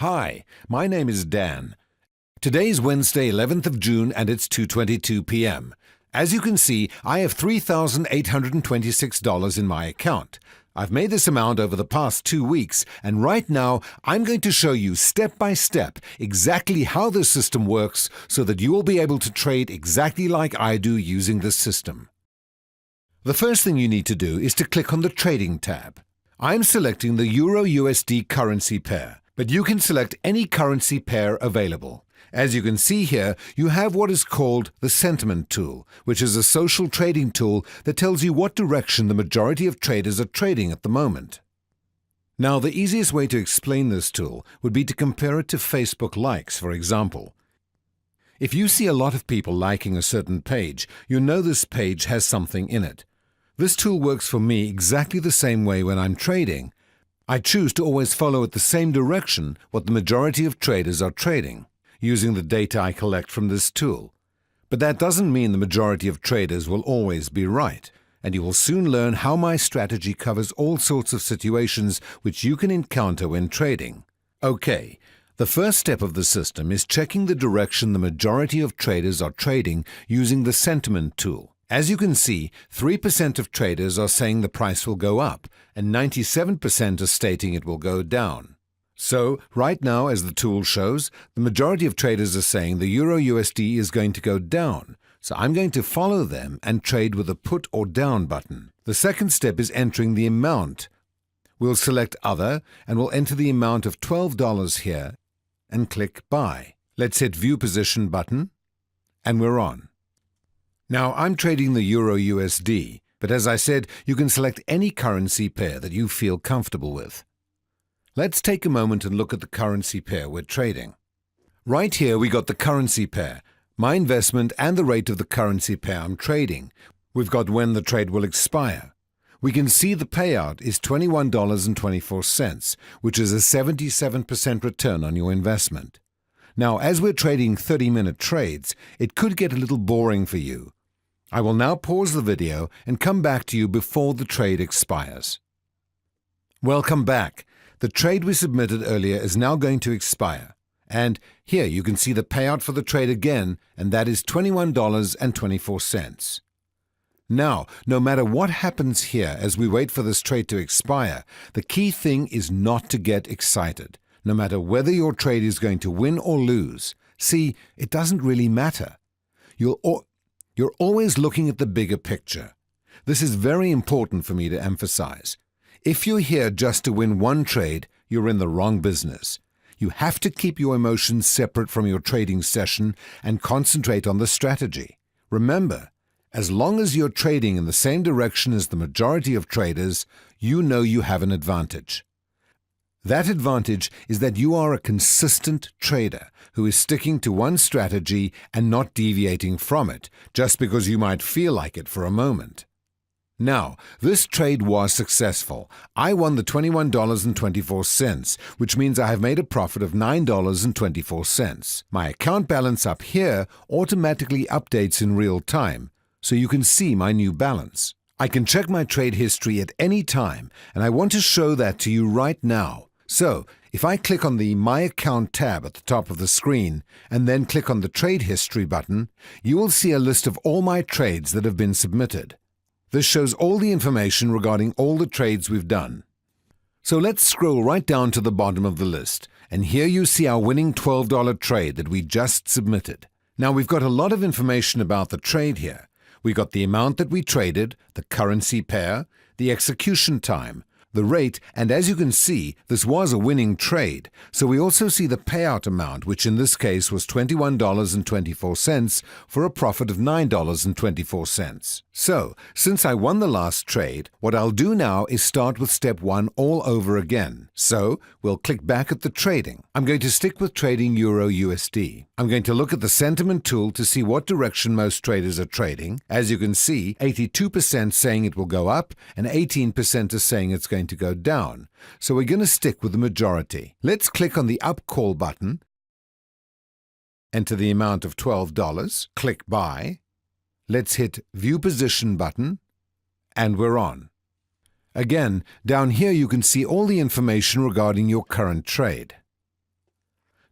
Hi, my name is Dan. Today's Wednesday, 11th of June, and it's 2:22 p.m. As you can see, I have $3,826 in my account. I've made this amount over the past 2 weeks, and right now I'm going to show you step by step exactly how this system works so that you will be able to trade exactly like I do using this system. The first thing you need to do is to click on the Trading tab. I'm selecting the Euro-USD currency pair, but you can select any currency pair available. As you can see here, you have what is called the sentiment tool, which is a social trading tool that tells you what direction the majority of traders are trading at the moment. Now, the easiest way to explain this tool would be to compare it to Facebook likes, for example. If you see a lot of people liking a certain page, you know this page has something in it. This tool works for me exactly the same way when I'm trading. I choose to always follow at the same direction what the majority of traders are trading, using the data I collect from this tool. But that doesn't mean the majority of traders will always be right, and you will soon learn how my strategy covers all sorts of situations which you can encounter when trading. Okay, the first step of the system is checking the direction the majority of traders are trading using the sentiment tool. As you can see, 3% of traders are saying the price will go up, and 97% are stating it will go down. So, right now, as the tool shows, the majority of traders are saying the Euro-USD is going to go down, so I'm going to follow them and trade with a put or down button. The second step is entering the amount. We'll select Other, and we'll enter the amount of $12 here, and click Buy. Let's hit View Position button, and we're on. Now, I'm trading the Euro-USD, but as I said, you can select any currency pair that you feel comfortable with. Let's take a moment and look at the currency pair we're trading. Right here we got the currency pair, my investment and the rate of the currency pair I'm trading. We've got when the trade will expire. We can see the payout is $21.24, which is a 77% return on your investment. Now, as we're trading 30-minute trades, it could get a little boring for you. I will now pause the video and come back to you before the trade expires. Welcome back. The trade we submitted earlier is now going to expire. And here you can see the payout for the trade again, and that is $21.24. Now, no matter what happens here as we wait for this trade to expire, the key thing is not to get excited, no matter whether your trade is going to win or lose. See, it doesn't really matter. You're always looking at the bigger picture. This is very important for me to emphasize. If you're here just to win one trade, you're in the wrong business. You have to keep your emotions separate from your trading session and concentrate on the strategy. Remember, as long as you're trading in the same direction as the majority of traders, you know you have an advantage. That advantage is that you are a consistent trader who is sticking to one strategy and not deviating from it, just because you might feel like it for a moment. Now, this trade was successful. I won the $21.24, which means I have made a profit of $9.24. My account balance up here automatically updates in real time, so you can see my new balance. I can check my trade history at any time, and I want to show that to you right now. So, if I click on the My Account tab at the top of the screen and then click on the Trade History button, you will see a list of all my trades that have been submitted. This shows all the information regarding all the trades we've done. So let's scroll right down to the bottom of the list, and here you see our winning $12 trade that we just submitted. Now, we've got a lot of information about the trade here. We got the amount that we traded, the currency pair, the execution time, the rate, and as you can see, this was a winning trade. So we also see the payout amount, which in this case was $21.24 for a profit of $9.24. So, since I won the last trade, what I'll do now is start with step 1 all over again. So, we'll click back at the trading. I'm going to stick with trading Euro-USD. I'm going to look at the sentiment tool to see what direction most traders are trading. As you can see, 82% saying it will go up and 18% are saying it's going to go down. So we're going to stick with the majority. Let's click on the Up Call button, enter the amount of $12, click Buy. Let's hit View Position button, and we're on. Again, down here you can see all the information regarding your current trade.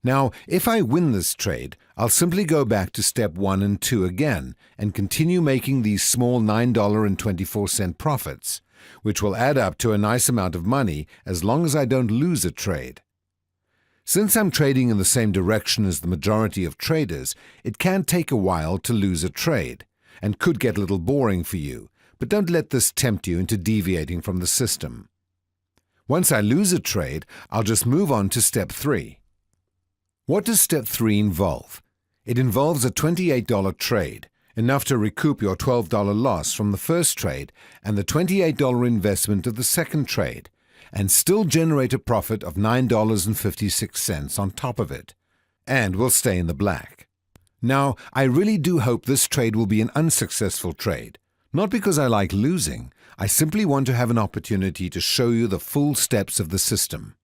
Now, if I win this trade, I'll simply go back to step 1 and 2 again and continue making these small $9.24 profits, which will add up to a nice amount of money as long as I don't lose a trade. Since I'm trading in the same direction as the majority of traders, it can take a while to lose a trade and could get a little boring for you, but don't let this tempt you into deviating from the system. Once I lose a trade, I'll just move on to step 3. What does step 3 involve? It involves a $28 trade, enough to recoup your $12 loss from the first trade and the $28 investment of the second trade, and still generate a profit of $9.56 on top of it, and will stay in the black. Now, I really do hope this trade will be an unsuccessful trade, not because I like losing. I simply want to have an opportunity to show you the full steps of the system.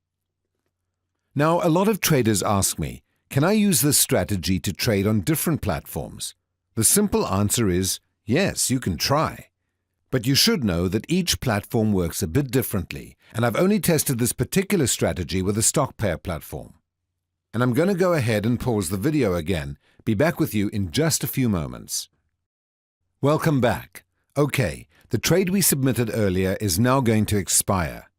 Now, a lot of traders ask me, can I use this strategy to trade on different platforms? The simple answer is, yes, you can try. But you should know that each platform works a bit differently, and I've only tested this particular strategy with the StockPair platform. And I'm going to go ahead and pause the video again. Be back with you in just a few moments. Welcome back. Okay, the trade we submitted earlier is now going to expire.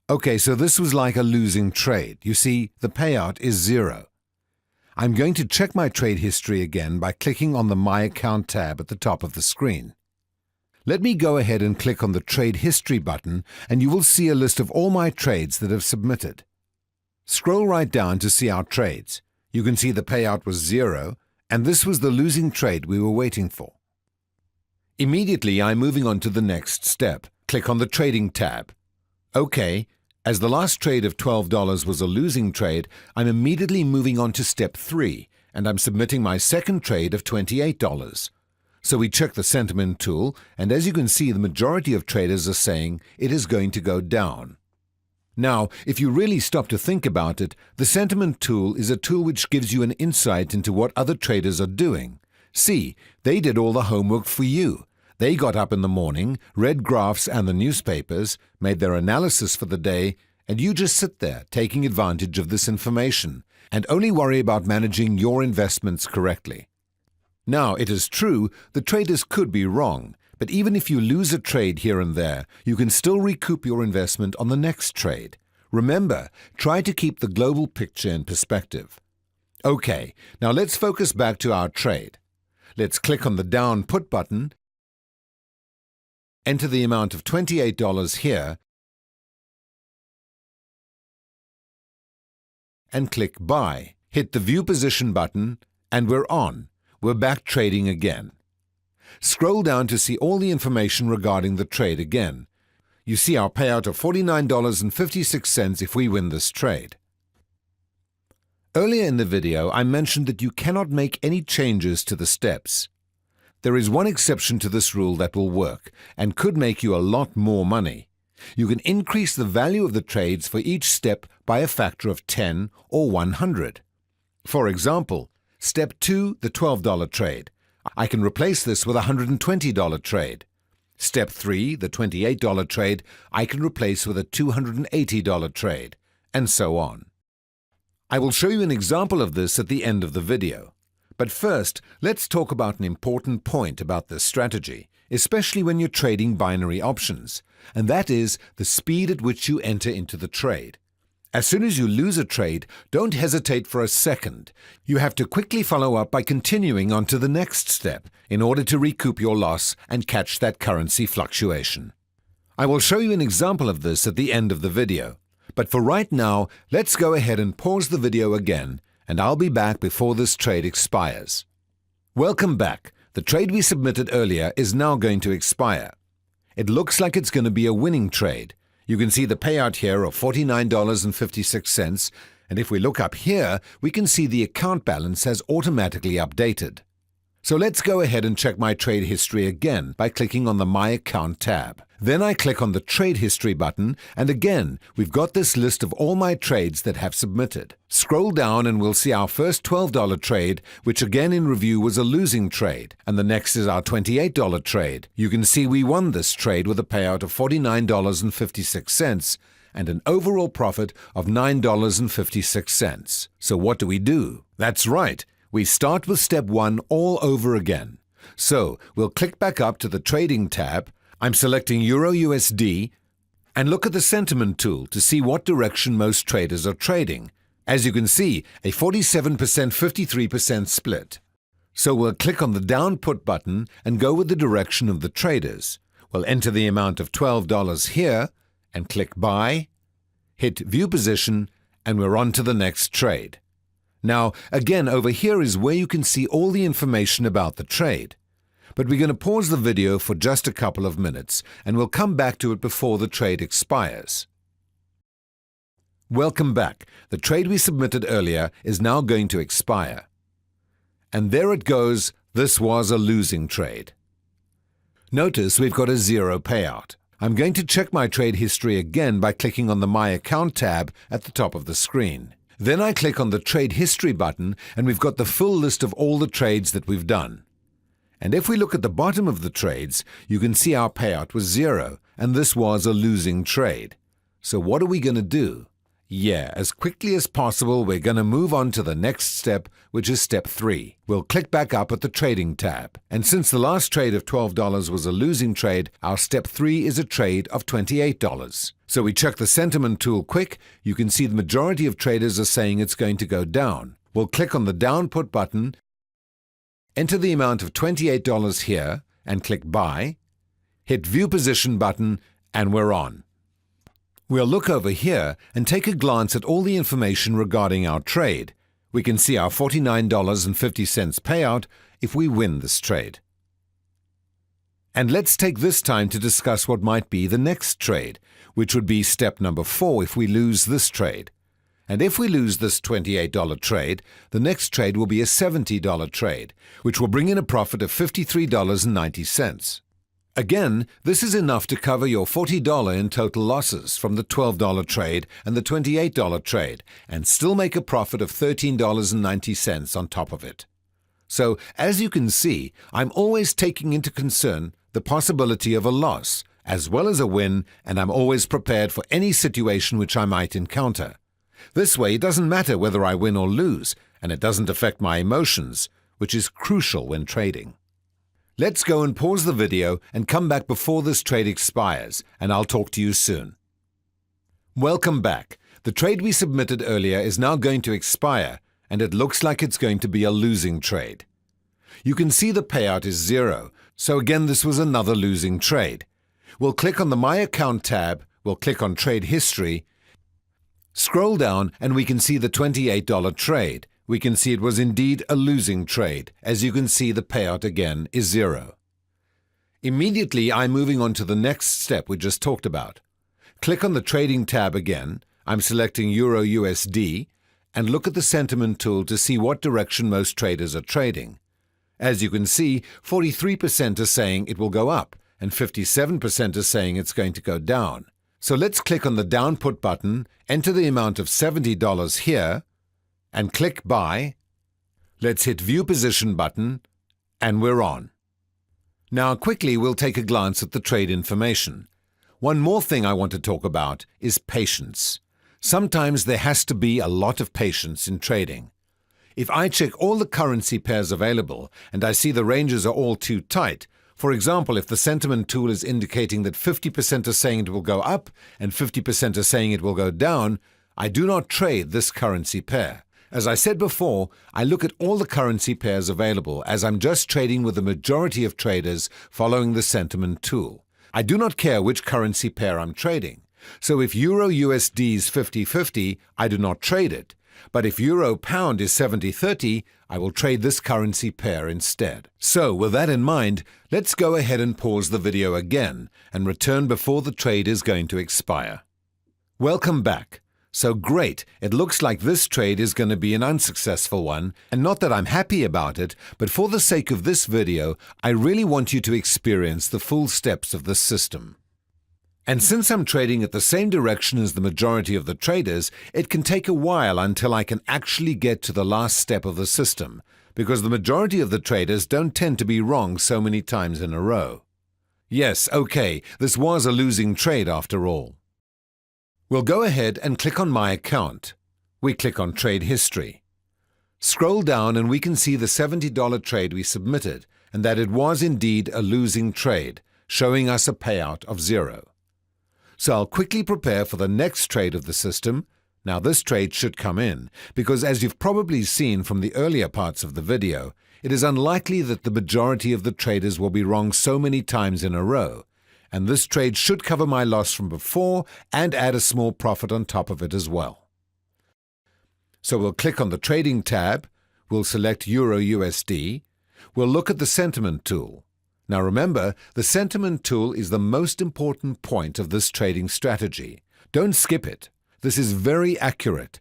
Okay, so this was like a losing trade. You see, the payout is 0. I'm going to check my trade history again by clicking on the My Account tab at the top of the screen. Let me go ahead and click on the Trade History button, and you will see a list of all my trades that have submitted. Scroll right down to see our trades. You can see the payout was 0, and this was the losing trade we were waiting for. Immediately, I'm moving on to the next step. Click on the Trading tab. Okay, as the last trade of $12 was a losing trade, I'm immediately moving on to step 3, and I'm submitting my second trade of $28. So we check the sentiment tool, and as you can see, the majority of traders are saying it is going to go down. Now, if you really stop to think about it, the sentiment tool is a tool which gives you an insight into what other traders are doing. See, they did all the homework for you. They got up in the morning, read graphs and the newspapers, made their analysis for the day, and you just sit there taking advantage of this information and only worry about managing your investments correctly. Now, it is true, the traders could be wrong, but even if you lose a trade here and there, you can still recoup your investment on the next trade. Remember, try to keep the global picture in perspective. Okay, now let's focus back to our trade. Let's click on the Down Put button, enter the amount of $28 here, and click Buy. Hit the View Position button, and we're on. We're back trading again. Scroll down to see all the information regarding the trade again. You see our payout of $49.56 if we win this trade. Earlier in the video, I mentioned that you cannot make any changes to the steps. There is one exception to this rule that will work and could make you a lot more money. You can increase the value of the trades for each step by a factor of 10 or 100. For example, Step 2, the $12 trade. I can replace this with a $120 trade. Step 3, the $28 trade, I can replace with a $280 trade, and so on. I will show you an example of this at the end of the video. But first, let's talk about an important point about this strategy, especially when you're trading binary options, and that is the speed at which you enter into the trade. As soon as you lose a trade, don't hesitate for a second. You have to quickly follow up by continuing on to the next step in order to recoup your loss and catch that currency fluctuation. I will show you an example of this at the end of the video. But for right now, let's go ahead and pause the video again, and I'll be back before this trade expires. Welcome back. The trade we submitted earlier is now going to expire. It looks like it's going to be a winning trade. You can see the payout here of $49.56, and if we look up here, we can see the account balance has automatically updated. So let's go ahead and check my trade history again by clicking on the My Account tab. Then I click on the Trade History button, and again, we've got this list of all my trades that have submitted. Scroll down and we'll see our first $12 trade, which again in review was a losing trade, and the next is our $28 trade. You can see we won this trade with a payout of $49.56, and an overall profit of $9.56. So what do? That's right, we start with step 1 all over again. So we'll click back up to the trading tab. I'm selecting Euro USD and look at the sentiment tool to see what direction most traders are trading. As you can see, a 47% 53% split. So we'll click on the down put button and go with the direction of the traders. We'll enter the amount of $12 here and click buy, hit view position, and we're on to the next trade. Now, again, over here is where you can see all the information about the trade. But we're going to pause the video for just a couple of minutes, and we'll come back to it before the trade expires. Welcome back. The trade we submitted earlier is now going to expire. And there it goes. This was a losing trade. Notice we've got a 0 payout. I'm going to check my trade history again by clicking on the My Account tab at the top of the screen. Then I click on the Trade History button, and we've got the full list of all the trades that we've done. And if we look at the bottom of the trades, you can see our payout was 0, and this was a losing trade. So what are we going to do? Yeah, as quickly as possible, we're going to move on to the next step, which is step 3. We'll click back up at the Trading tab. And since the last trade of $12 was a losing trade, our step 3 is a trade of $28. So we check the sentiment tool quick. You can see the majority of traders are saying it's going to go down. We'll click on the down put button, enter the amount of $28 here, and click buy, hit view position button, and we're on. We'll look over here and take a glance at all the information regarding our trade. We can see our $49.50 payout if we win this trade. And let's take this time to discuss what might be the next trade, which would be step number 4 if we lose this trade. And if we lose this $28 trade, the next trade will be a $70 trade, which will bring in a profit of $53.90. Again, this is enough to cover your $40 in total losses from the $12 trade and the $28 trade, and still make a profit of $13.90 on top of it. So, as you can see, I'm always taking into concern the possibility of a loss, as well as a win, and I'm always prepared for any situation which I might encounter. This way, it doesn't matter whether I win or lose, and it doesn't affect my emotions, which is crucial when trading. Let's go and pause the video and come back before this trade expires, and I'll talk to you soon. Welcome back. The trade we submitted earlier is now going to expire, and it looks like it's going to be a losing trade. You can see the payout is 0, so again this was another losing trade. We'll click on the My Account tab, we'll click on Trade History, scroll down, and we can see the $28 trade. We can see it was indeed a losing trade. As you can see, the payout again is 0. Immediately, I'm moving on to the next step we just talked about. Click on the Trading tab again. I'm selecting Euro USD and look at the sentiment tool to see what direction most traders are trading. As you can see, 43% are saying it will go up and 57% are saying it's going to go down. So let's click on the down put button, enter the amount of $70 here, and click buy. Let's hit view position button, and we're on. Now quickly we'll take a glance at the trade information. One more thing I want to talk about is patience. Sometimes there has to be a lot of patience in trading. If I check all the currency pairs available and I see the ranges are all too tight, for example, if the sentiment tool is indicating that 50% are saying it will go up and 50% are saying it will go down, I do not trade this currency pair. As I said before, I look at all the currency pairs available as I'm just trading with the majority of traders following the sentiment tool. I do not care which currency pair I'm trading. So if Euro USD is 50-50, I do not trade it. But if Euro Pound is 70-30, I will trade this currency pair instead. So with that in mind, let's go ahead and pause the video again and return before the trade is going to expire. Welcome back. So great, it looks like this trade is going to be an unsuccessful one, and not that I'm happy about it, but for the sake of this video, I really want you to experience the full steps of this system. And since I'm trading at the same direction as the majority of the traders, it can take a while until I can actually get to the last step of the system, because the majority of the traders don't tend to be wrong so many times in a row. Yes, okay, this was a losing trade after all. We'll go ahead and click on My Account. We click on Trade History. Scroll down and we can see the $70 trade we submitted and that it was indeed a losing trade, showing us a payout of 0. So I'll quickly prepare for the next trade of the system. Now this trade should come in, because as you've probably seen from the earlier parts of the video, it is unlikely that the majority of the traders will be wrong so many times in a row, and this trade should cover my loss from before and add a small profit on top of it as well. So we'll click on the Trading tab, we'll select Euro USD, we'll look at the Sentiment tool. Now remember, the Sentiment tool is the most important point of this trading strategy. Don't skip it. This is very accurate.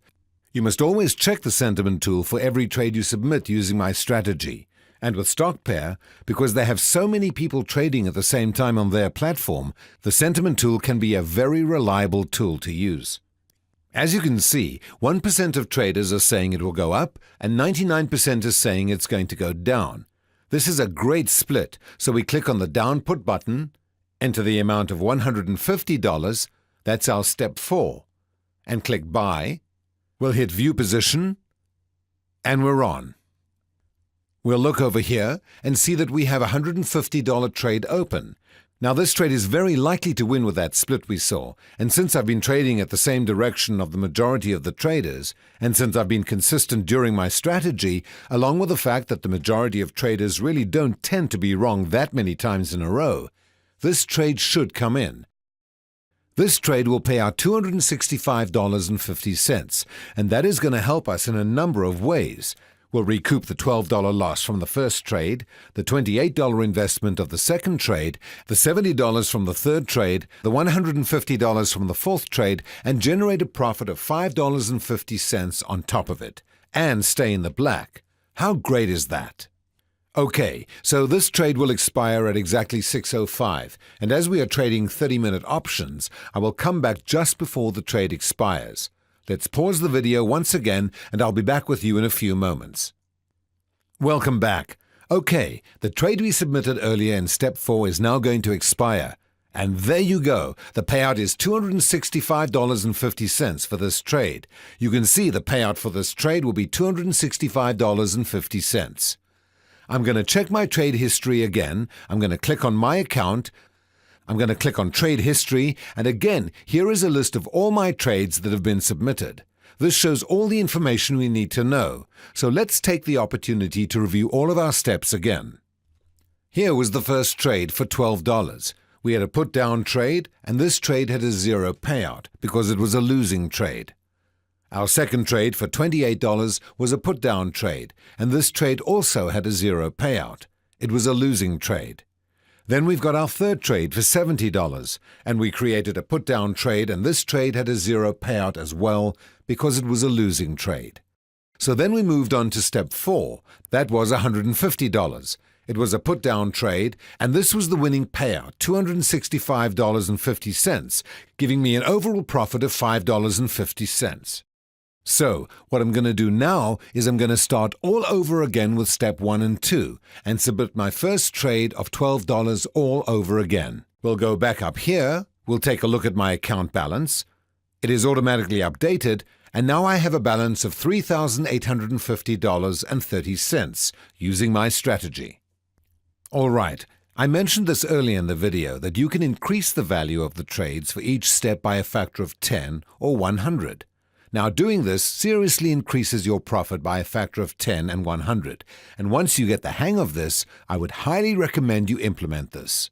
You must always check the Sentiment tool for every trade you submit using my strategy. And with StockPair, because they have so many people trading at the same time on their platform, the Sentiment tool can be a very reliable tool to use. As you can see, 1% of traders are saying it will go up and 99% is saying it's going to go down. This is a great split, so we click on the Down Put button, enter the amount of $150, that's our step 4, and click Buy. We'll hit View Position, and we're on. We'll look over here and see that we have a $150 trade open. Now this trade is very likely to win with that split we saw, and since I've been trading at the same direction of the majority of the traders, and since I've been consistent during my strategy, along with the fact that the majority of traders really don't tend to be wrong that many times in a row, this trade should come in. This trade will pay out $265.50, and that is going to help us in a number of ways. We'll recoup the $12 loss from the first trade, the $28 investment of the second trade, the $70 from the third trade, the $150 from the fourth trade, and generate a profit of $5.50 on top of it, and stay in the black. How great is that? Okay, so this trade will expire at exactly 6:05, and as we are trading 30-minute options, I will come back just before the trade expires. Let's pause the video once again, and I'll be back with you in a few moments. Welcome back. Okay, the trade we submitted earlier in step 4 is now going to expire. And there you go. The payout is $265.50 for this trade. You can see the payout for this trade will be $265.50. I'm going to check my trade history again. I'm going to click on My Account. I'm going to click on Trade History, and again, here is a list of all my trades that have been submitted. This shows all the information we need to know, so let's take the opportunity to review all of our steps again. Here was the first trade for $12. We had a put-down trade, and this trade had a 0 payout because it was a losing trade. Our second trade for $28 was a put-down trade, and this trade also had a 0 payout. It was a losing trade. Then we've got our third trade for $70, and we created a put-down trade, and this trade had a 0 payout as well because it was a losing trade. So then we moved on to step 4. That was $150. It was a put-down trade, and this was the winning payout, $265.50, giving me an overall profit of $5.50. So, what I'm going to do now is I'm going to start all over again with step 1 and 2 and submit my first trade of $12 all over again. We'll go back up here, we'll take a look at my account balance. It is automatically updated, and now I have a balance of $3,850.30 using my strategy. All right, I mentioned this earlier in the video that you can increase the value of the trades for each step by a factor of 10 or 100. Now, doing this seriously increases your profit by a factor of 10 and 100, and once you get the hang of this, I would highly recommend you implement this.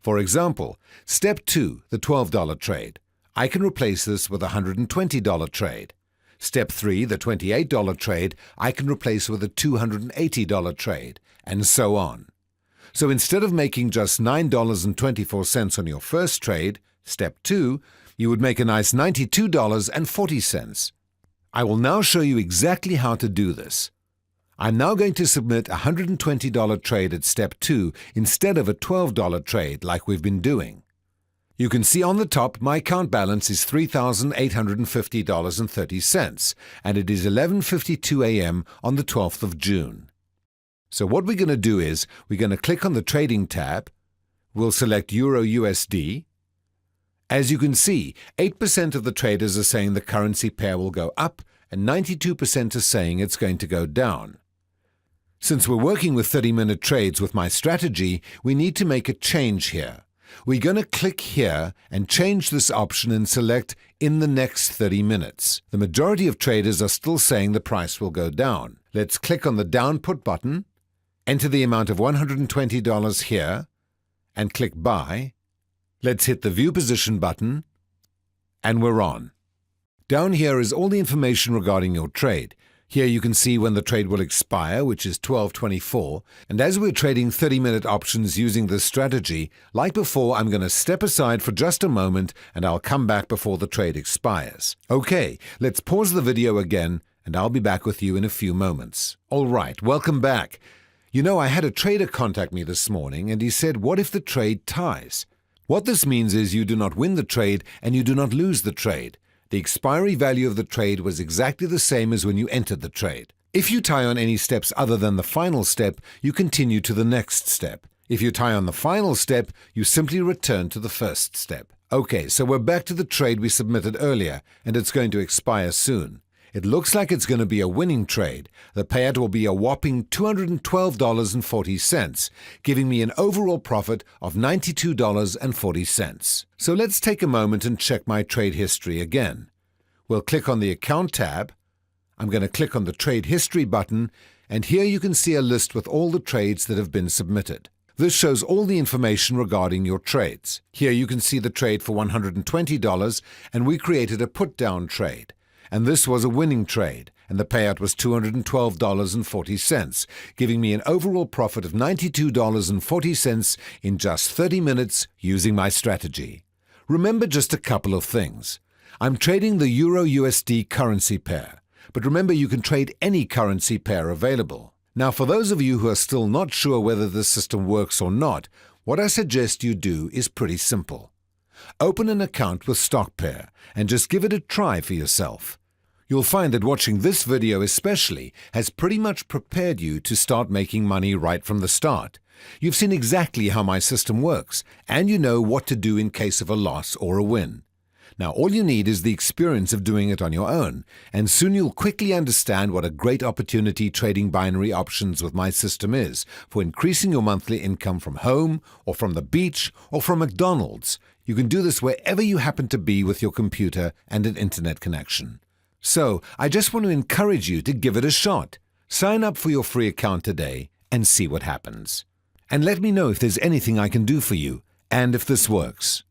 For example, step 2, the $12 trade. I can replace this with a $120 trade. Step 3, the $28 trade, I can replace with a $280 trade, and so on. So instead of making just $9.24 on your first trade, step 2, you would make a nice $92.40. I will now show you exactly how to do this. I'm now going to submit a $120 trade at step 2 instead of a $12 trade like we've been doing. You can see on the top my account balance is $3,850.30, and it is 11:52 a.m. on the 12th of June. So what we're going to do is we're going to click on the Trading tab, we'll select Euro USD, As you can see, 8% of the traders are saying the currency pair will go up and 92% are saying it's going to go down. Since we're working with 30-minute trades with my strategy, we need to make a change here. We're going to click here and change this option and select in the next 30 minutes. The majority of traders are still saying the price will go down. Let's click on the down put button, enter the amount of $120 here, and click buy. Let's hit the view position button, and we're on. Down here is all the information regarding your trade. Here you can see when the trade will expire, which is 12:24, and as we're trading 30-minute options using this strategy, like before, I'm going to step aside for just a moment and I'll come back before the trade expires. Okay, let's pause the video again and I'll be back with you in a few moments. All right, welcome back. You know, I had a trader contact me this morning and he said, what if the trade ties? What this means is you do not win the trade and you do not lose the trade. The expiry value of the trade was exactly the same as when you entered the trade. If you tie on any steps other than the final step, you continue to the next step. If you tie on the final step, you simply return to the first step. Okay, so we're back to the trade we submitted earlier, and it's going to expire soon. It looks like it's going to be a winning trade. The payout will be a whopping $212.40, giving me an overall profit of $92.40. So let's take a moment and check my trade history again. We'll click on the Account tab. I'm going to click on the Trade History button, and here you can see a list with all the trades that have been submitted. This shows all the information regarding your trades. Here you can see the trade for $120, and we created a put-down trade. And this was a winning trade, and the payout was $212.40, giving me an overall profit of $92.40 in just 30 minutes using my strategy. Remember just a couple of things. I'm trading the Euro-USD currency pair, but remember you can trade any currency pair available. Now, for those of you who are still not sure whether this system works or not, what I suggest you do is pretty simple. Open an account with StockPair and just give it a try for yourself. You'll find that watching this video especially has pretty much prepared you to start making money right from the start. You've seen exactly how my system works, and you know what to do in case of a loss or a win. Now, all you need is the experience of doing it on your own, and soon you'll quickly understand what a great opportunity trading binary options with my system is for increasing your monthly income from home, or from the beach, or from McDonald's. You can do this wherever you happen to be with your computer and an internet connection. So, I just want to encourage you to give it a shot. Sign up for your free account today and see what happens. And let me know if there's anything I can do for you, and if this works.